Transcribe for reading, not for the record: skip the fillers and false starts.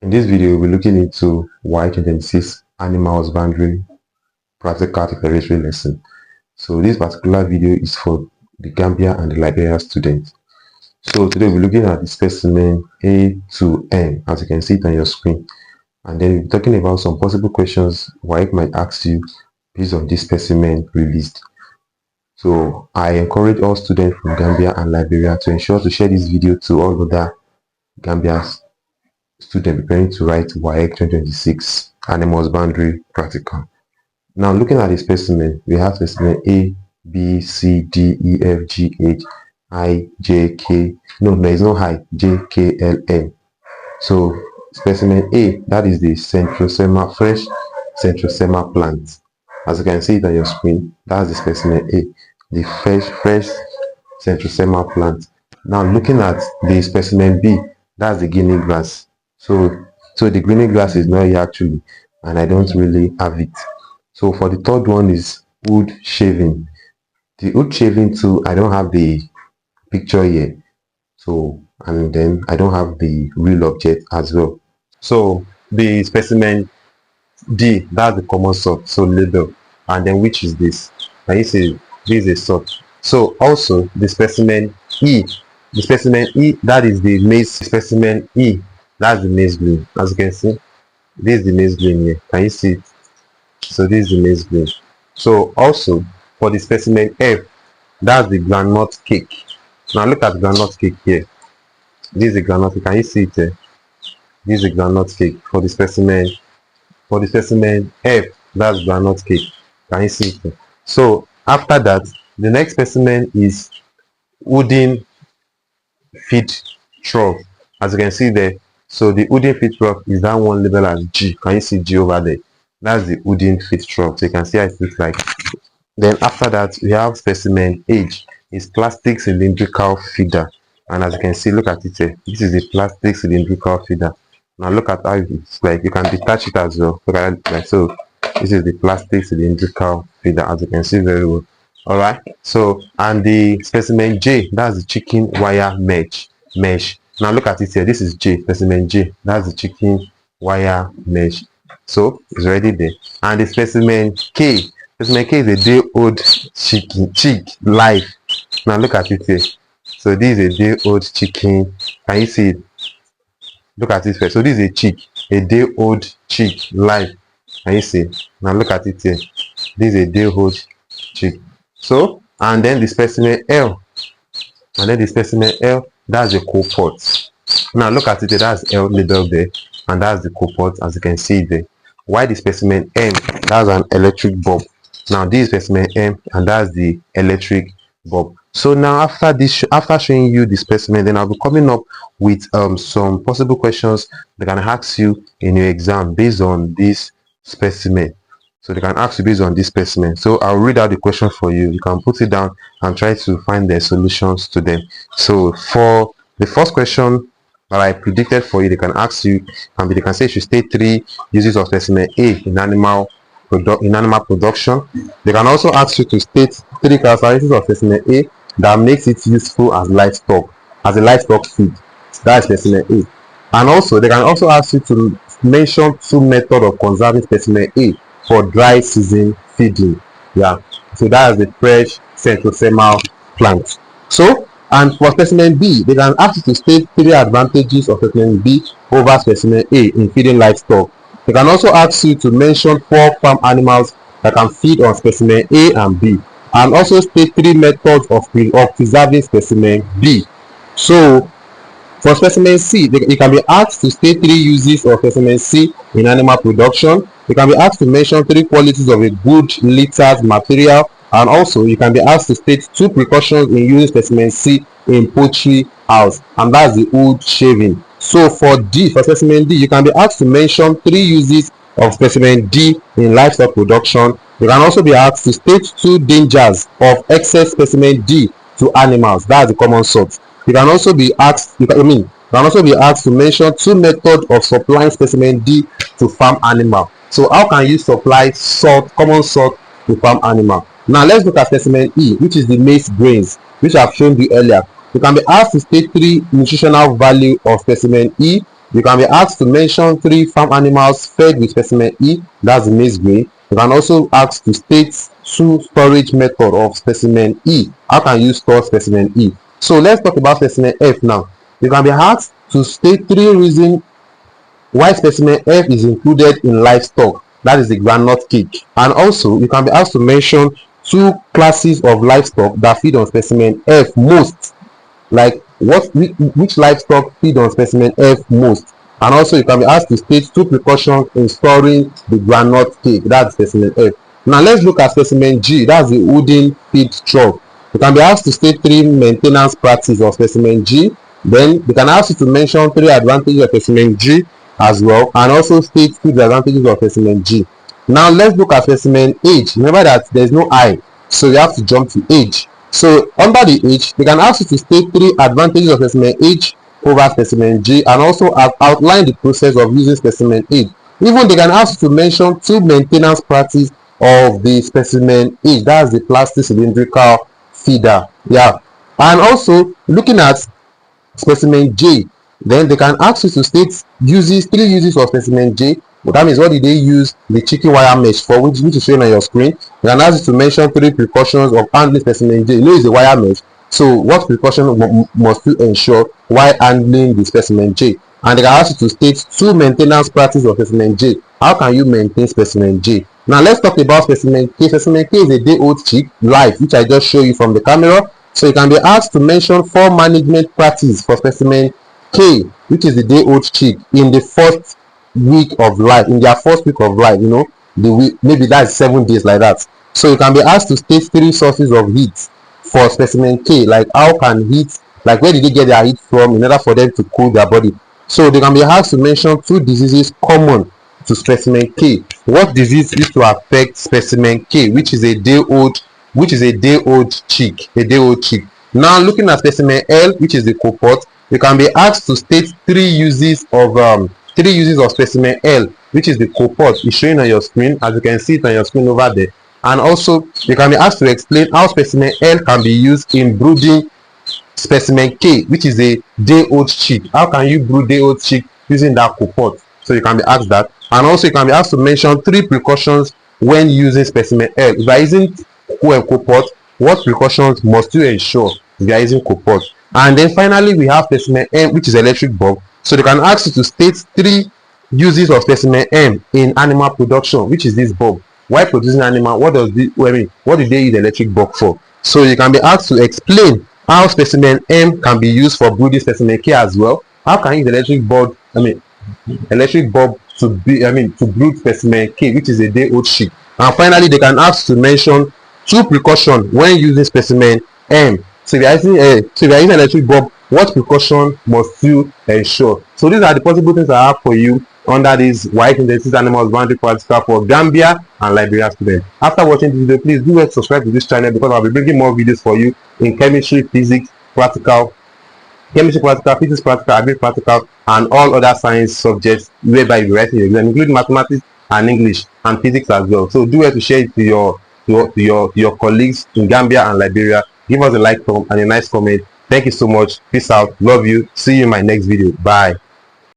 In this video, we'll be looking into WAEC 2026 Animal Husbandry Practical Declaratory Lesson. So this particular video is for the Gambia and the Liberia students. So today we're looking at the specimen A to N, as you can see it on your screen. And then we'll be talking about some possible questions WAEC might ask you based on this specimen released. So I encourage all students from Gambia and Liberia to ensure to share this video to all other Gambia's student preparing to write WAEC 2026 Animal Husbandry Practical. Now looking at the specimen, we have specimen A, B, C, D, E, F, G, H, I, J, K. No, there is no I, J, K, L, M. So specimen A, that is the fresh centrosema plant. As you can see it on your screen, that's the specimen A, the fresh centrosema plant. Now looking at the specimen B, that's the guinea grass. So the guinea grass is not here actually, and I don't really have it. So for the third one is wood shaving. The wood shaving too, I don't have the picture here. So, and then I don't have the real object as well. So the specimen D, that's the common sort, so label. And then which is this? Can you see this is a sort? So also the specimen E, that is the maize specimen E. That's the maize grain. As you can see, this is the maize grain here. Can you see it? So this is the maize grain. So also for the specimen F, that's the groundnut cake. Now look at the groundnut cake here. This is the groundnut cake. Can you see it here? This is the groundnut cake for the specimen. For the specimen F, that's groundnut cake. Can you see it here? So after that, the next specimen is wooden feed trough. As you can see there. So the wooden feed trough is that one labeled as G. Can you see G over there? That's the wooden feed trough. So you can see how it looks like. Then after that, we have specimen H. It's plastic cylindrical feeder. And as you can see, look at it here. This is the plastic cylindrical feeder. Now look at how it's like. You can detach it as well. Look at it like so. This is the plastic cylindrical feeder, as you can see very well. All right. So and the specimen J, that's the chicken wire mesh. Now look at it here. This is J, specimen J. That's the chicken wire mesh. So it's already there. And the specimen K. Specimen K is a day-old chick live. Now look at it here. So this is a day-old chicken. Can you see it? Look at it first. So this is a chick, a day-old chick live. Can you see? Now look at it here. This is a day-old chick. So and then the specimen L. And then the specimen L, that's the co-pot. Now look at it there, that's L label there, and that's the co-pot, as you can see there. Why the specimen M, that's an electric bulb. Now this is specimen M, and that's the electric bulb. So now after showing you the specimen, then I'll be coming up with some possible questions that can ask you in your exam based on this specimen. So they can ask you based on this specimen. So I'll read out the question for you. You can put it down and try to find the solutions to them. So for the first question that I predicted for you, they can ask you, and they can say you should state 3 uses of specimen A in animal production. They can also ask you to state 3 characteristics of specimen A that makes it useful as a livestock feed. That's specimen A. And also they can also ask you to mention 2 methods of conserving specimen A for dry season feeding. Yeah, so that is the fresh centrosemal plant. So and for specimen B, they can ask you to state 3 advantages of specimen B over specimen A in feeding livestock. They can also ask you to mention 4 farm animals that can feed on specimen A and B, and also state 3 methods of preserving specimen B. So for specimen C, you can be asked to state 3 uses of specimen C in animal production. You can be asked to mention 3 qualities of a good littered material, and also you can be asked to state 2 precautions in using specimen C in poultry house, and that's the wood shaving. So for specimen D, you can be asked to mention 3 uses of specimen D in livestock production. You can also be asked to state 2 dangers of excess specimen D to animals. That's the common sort. You can also be asked. You can also be asked to mention 2 methods of supplying specimen D to farm animal. So how can you supply common salt to farm animal? Now let's look at specimen E, which is the maize grains, which I've shown you earlier. You can be asked to state 3 nutritional value of specimen E. you can be asked to mention 3 farm animals fed with specimen E, that's the maize grain. You can also ask to state 2 storage method of specimen E. How can you store specimen E? So let's talk about specimen F now. You can be asked to state 3 reasons why specimen F is included in livestock, that is the groundnut cake. And also you can be asked to mention 2 classes of livestock that feed on specimen F most, like which livestock feed on specimen F most. And also you can be asked to state 2 precautions in storing the groundnut cake, that's specimen F. Now let's look at specimen G, that's the wooden feed trough. You can be asked to state 3 maintenance practices of specimen G. Then they can ask you to mention 3 advantages of specimen G as well, and also state 2 disadvantages of specimen G. Now let's look at specimen H. Remember that there's no I, so you have to jump to H. So under the H, they can ask you to state 3 advantages of specimen H over specimen G, and also outline the process of using specimen H. Even they can ask you to mention 2 maintenance practices of the specimen H, that's the plastic cylindrical feeder. Yeah. And also looking at specimen J, then they can ask you to state 3 uses of specimen J. That means what did they use the chicken wire mesh for, which is shown on your screen. They can ask you to mention 3 precautions of handling specimen J. You know it's a wire mesh, so what precaution must you ensure while handling the specimen J? And they can ask you to state 2 maintenance practices of specimen J. How can you maintain specimen J? Now let's talk about specimen K. Specimen K is a day-old chick live, which I just show you from the camera. So you can be asked to mention 4 management practices for specimen K, which is the day-old chick, in the first week of life, in their first week of life, you know, the week, maybe that's 7 days like that. So you can be asked to state 3 sources of heat for specimen K, like how can heat, like where did they get their heat from in order for them to cool their body. So they can be asked to mention 2 diseases common to specimen K. What disease used to affect specimen K, which is a day-old chick, Now looking at specimen L, which is the copot, you can be asked to state 3 uses of specimen L, which is the copot. It's showing on your screen, as you can see it on your screen over there. And also you can be asked to explain how specimen L can be used in brooding specimen K, which is a day-old chick. How can you brood day-old chick using that copot? So you can be asked that. And also you can be asked to mention 3 precautions when using specimen L. If you are using copot, what precautions must you ensure if you are using copot? And then finally we have specimen M, which is electric bulb. So they can ask you to state 3 uses of specimen M in animal production, which is this bulb. Why producing animal? What do they use electric bulb for? So you can be asked to explain how specimen M can be used for brooding specimen K as well. How can you use electric bulb to brood specimen K, which is a day-old chick? And finally they can ask to mention 2 precautions when using specimen M. So if you are using electric bulb, what precaution must you ensure? So these are the possible things I have for you under this WAEC Animal Husbandry Practical for Gambia and Liberia students. After watching this video, please do subscribe to this channel, because I'll be bringing more videos for you in chemistry, physics, practical, physics practical, agri practical, and all other science subjects whereby you write your exam, including mathematics and English and physics as well. So do to share it to your colleagues in Gambia and Liberia. Give us a like and a nice comment. Thank you so much. Peace out. Love you. See you in my next video. Bye.